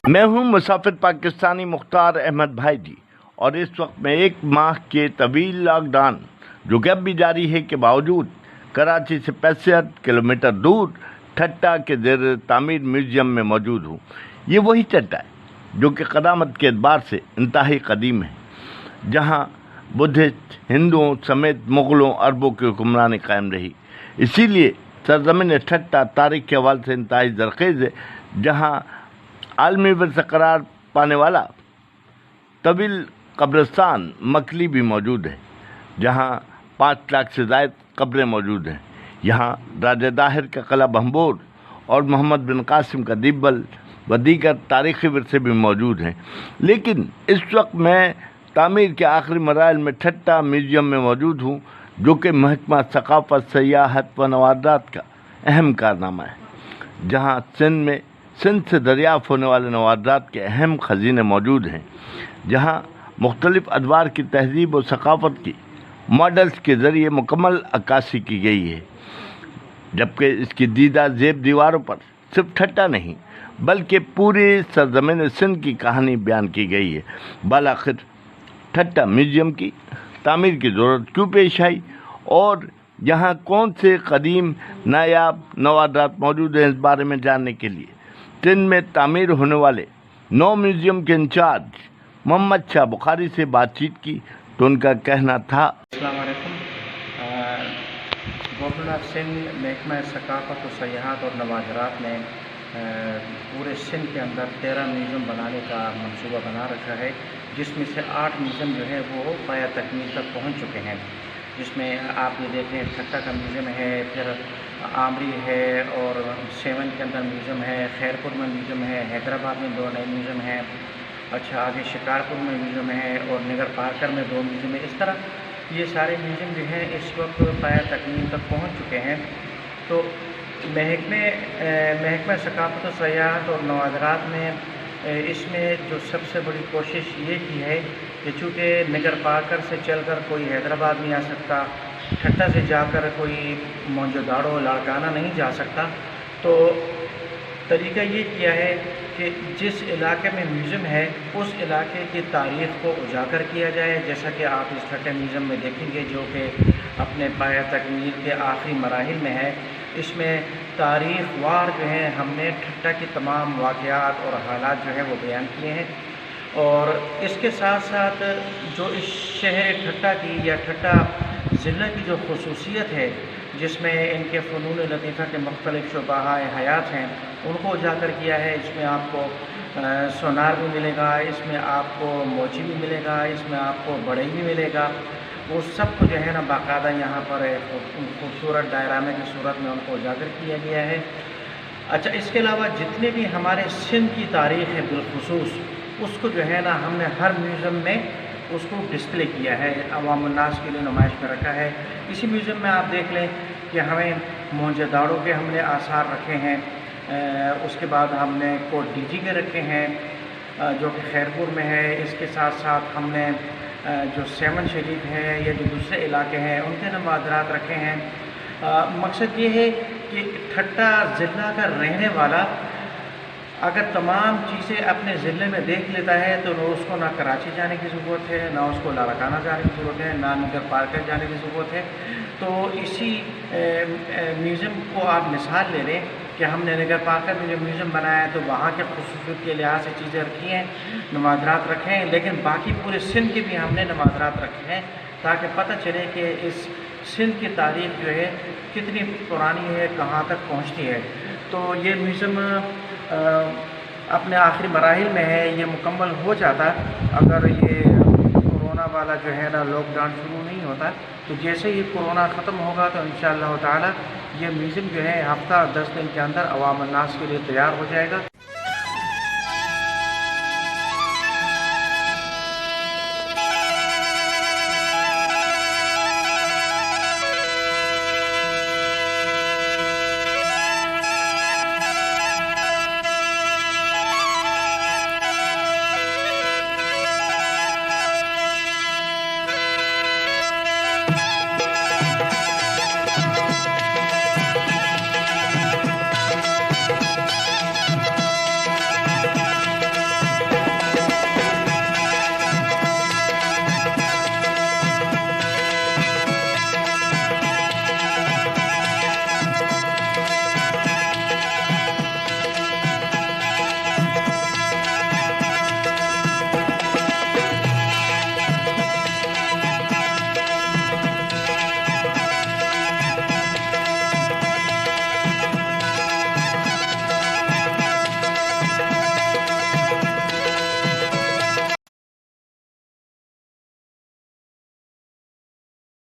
मैं हूं मुसाफिर पाकिस्तानी मुख्तार अहमद भाई जी, और इस वक्त में एक माह के तवील लॉकडाउन जो कि अब भी जारी है के बावजूद कराची से 65 किलोमीटर दूर ठट्टा के ज़ेर तामीर म्यूज़ियम में मौजूद हूँ। ये वही ठट्टा है जो कि क़दामत के एतबार से इंतहाई कदीम है, जहाँ बुद्धिस्ट, हिंदुओं समेत मुग़लों अरबों की हुक्मरानी कायम रही। इसीलिए सरज़मीन ठट्टा तारीख़ के हवाले से इंतहाई ज़रख़ेज़ है, जहाँ आलमी विरसा करार पाने वाला तवील कब्रिस्तान मकली भी मौजूद है, जहाँ 5 लाख से ज़ायद कब्रें मौजूद हैं। यहाँ राजा दाहिर का किला बहमबोर और मोहम्मद बिन कासिम का दिब्बल व दीगर तारीख़ी विरसे भी मौजूद हैं। लेकिन इस वक्त मैं तामीर के आखिरी मराइल में ठट्टा म्यूज़ियम में मौजूद हूँ, जो कि महकमा सकाफ़त, सयाहत व नवादात का अहम कारनामा है, जहाँ सिंध से दरियाफ़्त होने वाले नवादात के अहम खजीने मौजूद हैं, जहाँ मुख्तलिफ़ अदवार की तहज़ीब और सकाफ़त की मॉडल्स के ज़रिए मुकम्मल अक्कासी की गई है। जबकि इसकी दीदा ज़ेब दीवारों पर सिर्फ ठट्टा नहीं बल्कि पूरी सरज़मीन सिंध की कहानी बयान की गई है। बालाखिर ठट्टा म्यूज़ियम की तामीर की ज़रूरत क्यों पेश आई और यहाँ कौन से कदीम नायाब नवादात मौजूद हैं, इस बारे में जानने के लिए सिंध में तामीर होने वाले नौ म्यूज़ियम के इंचार्ज मोहम्मद शाह बुखारी से बातचीत की तो उनका कहना था। अस्सलाम वालेकुम। गवर्नर सिंध महकमा सकाफ़त और सयाहत और नवादात ने पूरे सिंध के अंदर 13 म्यूज़ियम बनाने का मंसूबा बना रखा है, जिसमें से 8 म्यूज़ियम जो है वो पाया तकमील तक पहुंच चुके हैं। जिसमें आप ये देखें, ठट्टा का म्यूज़ियम है, फिर आमरी है और सेवन के अंदर म्यूज़ियम है, खैरपुर में म्यूज़ियम है, हैदराबाद में 2 नए म्यूज़ियम हैं, अच्छा आगे शिकारपुर में म्यूज़ियम है और निगर पार्कर में 2 म्यूज़ियम है। इस तरह ये सारे म्यूज़ियम जो हैं इस वक्त पाया तकमील तक पहुंच चुके हैं। तो महकमा सकाफ़त और सयाहत और नवादात ने इसमें जो सबसे बड़ी कोशिश ये की है कि चूँकि निगर पार्कर से चलकर कोई हैदराबाद नहीं आ सकता, ठट्टा से जाकर कोई मोहनजोदाड़ो लाड़काना नहीं जा सकता, तो तरीका ये किया है कि जिस इलाके में म्यूज़ियम है उस इलाके की तारीख़ को उजागर किया जाए। जैसा कि आप इस ठट्टा म्यूज़ियम में देखेंगे, जो कि अपने पाया तकमील के आखिरी मराहिल में है। इसमें तारीख़ वार जो है हमने ठट्टा की तमाम वाक़यात और हालात जो है वो बयान किए हैं, और इसके साथ साथ जो इस शहर ठट्टा की या ठट्टा ज़िले की जो खसूसियत है, जिसमें इनके फ़नून लतीफ़ा के मुख्तलिफ़ शुबाहाए हयात हैं, उनको उजागर किया है। इसमें आपको सोनार भी मिलेगा, इसमें आपको मोची भी मिलेगा, इसमें आपको बढ़ई भी मिलेगा। वो सब को जो है ना बाकायदा यहाँ पर खूबसूरत डायरामे की सूरत में उनको उजागर किया गया है। अच्छा, इसके अलावा जितने भी हमारे सिंध की तारीख़ है बिलखुसूस, उसको जो है ना हमने हर म्यूज़ियम में उसको डिस्प्ले किया है, अवामुन्नास के लिए नुमाइश में रखा है। इसी म्यूज़ियम में आप देख लें कि हमें मोहनजोदाड़ो के हमने आसार रखे हैं, उसके बाद हमने कोट डीजी के रखे हैं जो कि खैरपुर में है। इसके साथ साथ हमने जो सेवन शरीफ है या जो दूसरे इलाके हैं उनके नवादात रखे हैं। मकसद ये है कि ठट्टा ज़िला का रहने वाला अगर तमाम चीज़ें अपने ज़िले में देख लेता है तो उसको ना कराची जाने की ज़रूरत है, ना उसको लाड़काना जाने की ज़रूरत है, ना निगर पार्कर जाने की ज़रूरत है। तो इसी म्यूज़ियम को आप मिसाल ले लें कि हमने निगर पार्कर में जो म्यूज़ियम बनाया है तो वहाँ के खुसूसियत के लिहाज से चीज़ें रखी हैं, नवादात रखे हैं, लेकिन बाकी पूरे सिंध के भी हमने नवादात रखे हैं ताकि पता चले कि इस सिंध की तारीख़ जो है कितनी पुरानी है, कहाँ तक पहुँचती है। तो ये म्यूज़ियम अपने आखिरी मराहिल में है, ये मुकम्मल हो जाता अगर ये कोरोना वाला जो है ना लॉकडाउन शुरू नहीं होता। तो जैसे ही कोरोना ख़त्म होगा तो इंशाअल्लाह ताला ये म्यूज़ियम जो है हफ़्ता 10 दिन के अंदर अवाम अन्नास के लिए तैयार हो जाएगा।